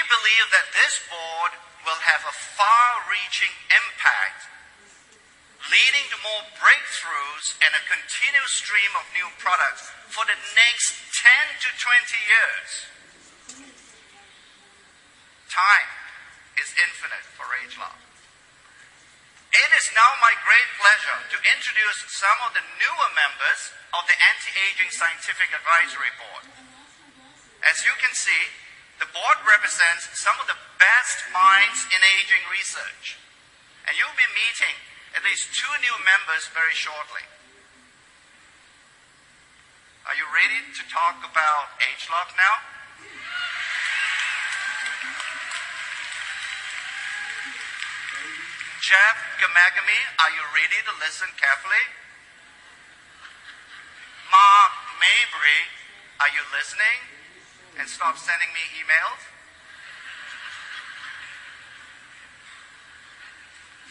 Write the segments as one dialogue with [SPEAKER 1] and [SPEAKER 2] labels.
[SPEAKER 1] believe that this board will have a far-reaching impact, leading to more breakthroughs and a continuous stream of new products for the next 10 to 20 years. Time is infinite for Ageloc. It is now my great pleasure to introduce some of the newer members of the Anti-Aging Scientific Advisory Board. As you can see, the board represents some of the best minds in aging research, and you'll be meeting at least 2 new members very shortly. Are you ready to talk about Ageloc now? Jeff Gamagami, are you ready to listen carefully? Mark Mabry, are you listening? And stop sending me emails?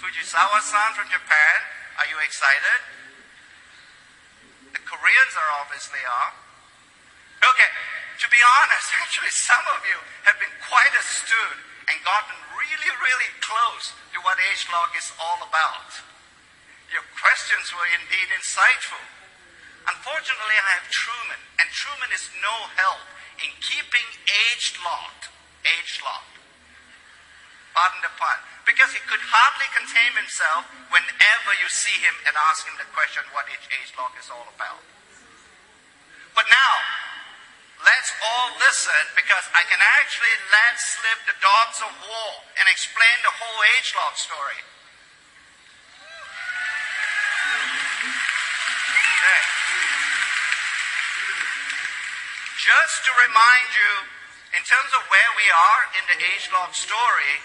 [SPEAKER 1] Fujisawa-san from Japan, are you excited? The Koreans obviously are. Okay, to be honest, actually some of you have been quite astute and gotten really, really close to what Ageloc is all about. Your questions were indeed insightful. Unfortunately, I have Truman, and Truman is no help in keeping Ageloc, pardon the pun, because he could hardly contain himself whenever you see him and ask him the question what Ageloc is all about. But now, let's all listen, because I can actually let slip the dogs of war and explain the whole Ageloc story. Okay. Just to remind you, in terms of where we are in the Ageloc story,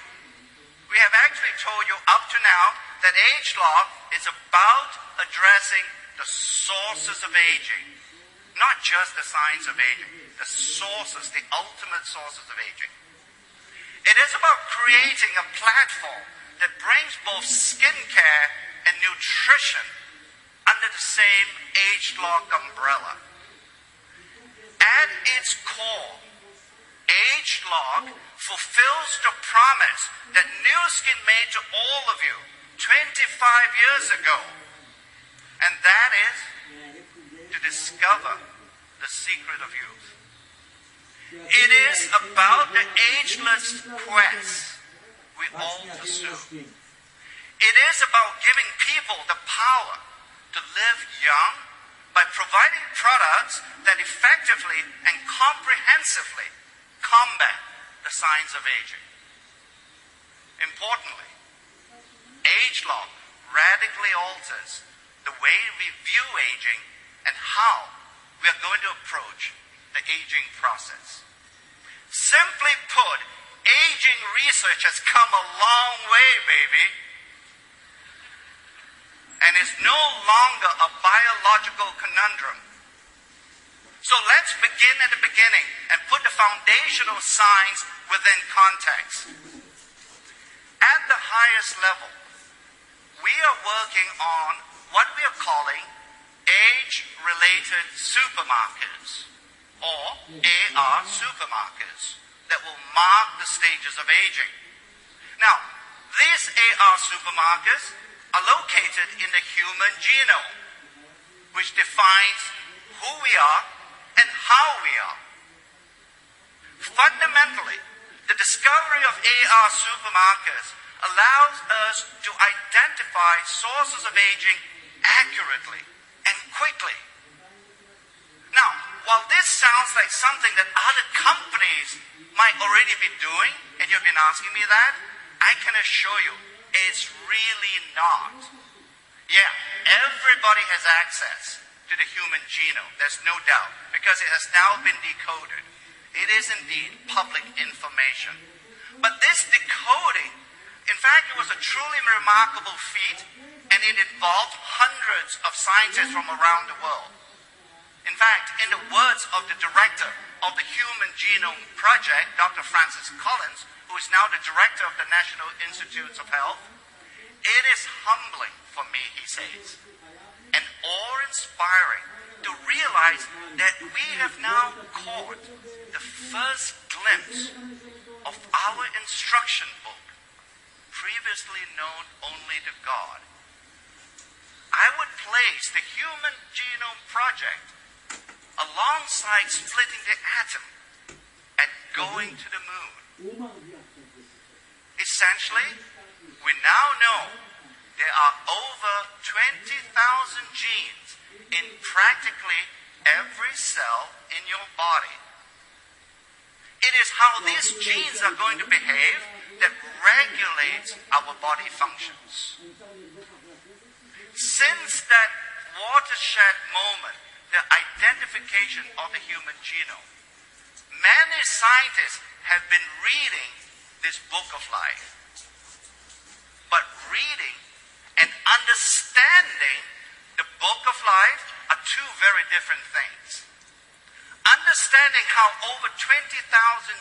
[SPEAKER 1] we have actually told you up to now that Ageloc is about addressing the sources of aging. Not just the science of aging, the sources, the ultimate sources of aging. It is about creating a platform that brings both skincare and nutrition under the same Ageloc umbrella. At its core, Ageloc fulfills the promise that Nu Skin made to all of you 25 years ago, and that is to discover the secret of youth. It is about the ageless quest we all pursue. It is about giving people the power to live young by providing products that effectively and comprehensively combat the signs of aging. Importantly, Ageloc radically alters the way we view aging and how we are going to approach the aging process. Simply put, aging research has come a long way, baby, and is no longer a biological conundrum. So let's begin at the beginning and put the foundational science within context. At the highest level, we are working on what we are calling age-related supermarkers, or AR supermarkers, that will mark the stages of aging. Now, these AR supermarkers are located in the human genome, which defines who we are and how we are. Fundamentally, the discovery of AR supermarkers allows us to identify sources of aging accurately and quickly. Now, while this sounds like something that other companies might already be doing, and you've been asking me that, I can assure you, it's really not. Yeah, everybody has access to the human genome, there's no doubt, because it has now been decoded. It is indeed public information. But this decoding, in fact, it was a truly remarkable feat, and it involved hundreds of scientists from around the world. In fact, in the words of the director of the Human Genome Project, Dr. Francis Collins, who is now the director of the National Institutes of Health, it is humbling for me, he says, and awe inspiring to realize that we have now caught the first glimpse of our instruction book, previously known only to God. I would place the Human Genome Project alongside splitting the atom and going to the moon. Essentially, we now know there are over 20,000 genes in practically every cell in your body. It is how these genes are going to behave that regulates our body functions. Since that watershed moment, the identification of the human genome, many scientists have been reading this book of life. But reading and understanding the book of life are two very different things. Understanding how over 20,000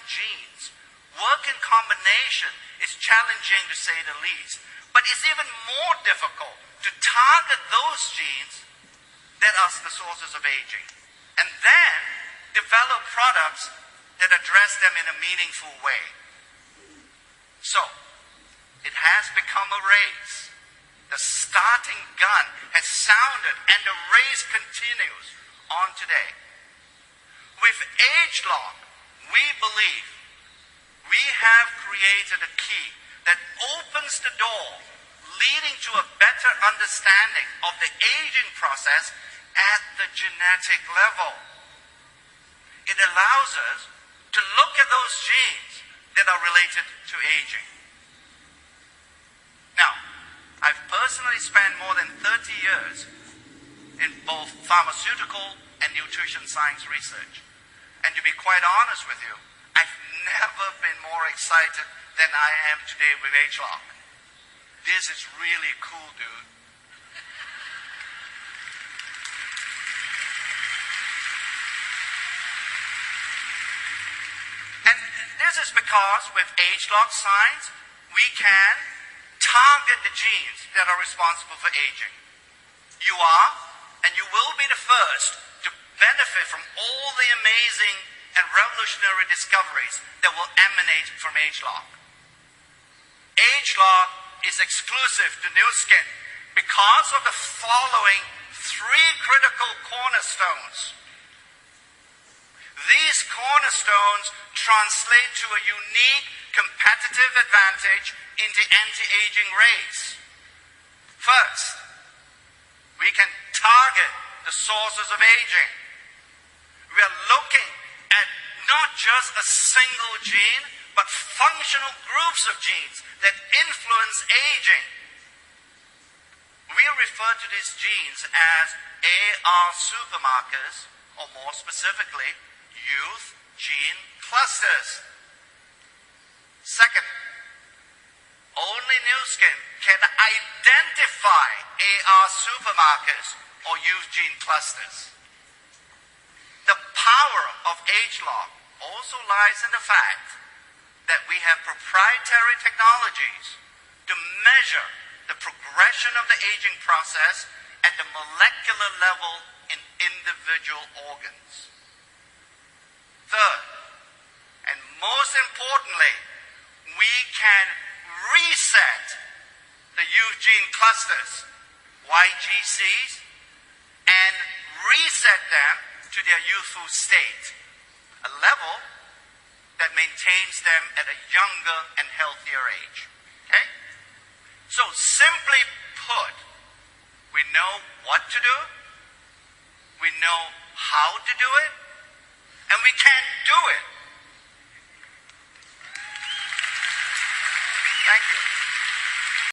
[SPEAKER 1] genes work in combination is challenging, to say the least. But it's even more difficult to target those genes that are the sources of aging, and then develop products that address them in a meaningful way. So, it has become a race. The starting gun has sounded, and the race continues on today. With Ageloc, we believe we have created a key that opens the door leading to a better understanding of the aging process at the genetic level. It allows us to look at those genes that are related to aging. Now, I've personally spent more than 30 years in both pharmaceutical and nutrition science research. And to be quite honest with you, I've never been more excited than I am today with Ageloc. This is really cool, dude. And this is because with Ageloc science, we can target the genes that are responsible for aging. You are, and you will be the first to benefit from all the amazing and revolutionary discoveries that will emanate from Ageloc. Ageloc is exclusive to Nu Skin because of the following three critical cornerstones. These cornerstones translate to a unique competitive advantage in the anti-aging race. First, we can target the sources of aging. We are looking at not just a single gene, but functional groups of genes that influence aging. We refer to these genes as AR supermarkers, or more specifically, youth gene clusters. Second, only Nu Skin can identify AR supermarkers or youth gene clusters. The power of Ageloc also lies in the fact that we have proprietary technologies to measure the progression of the aging process at the molecular level in individual organs. Third, and most importantly, we can reset the youth gene clusters, YGCs, and reset them to their youthful state, a level that maintains them at a younger and healthier age. Okay? So simply put, we know what to do, we know how to do it, and we can do it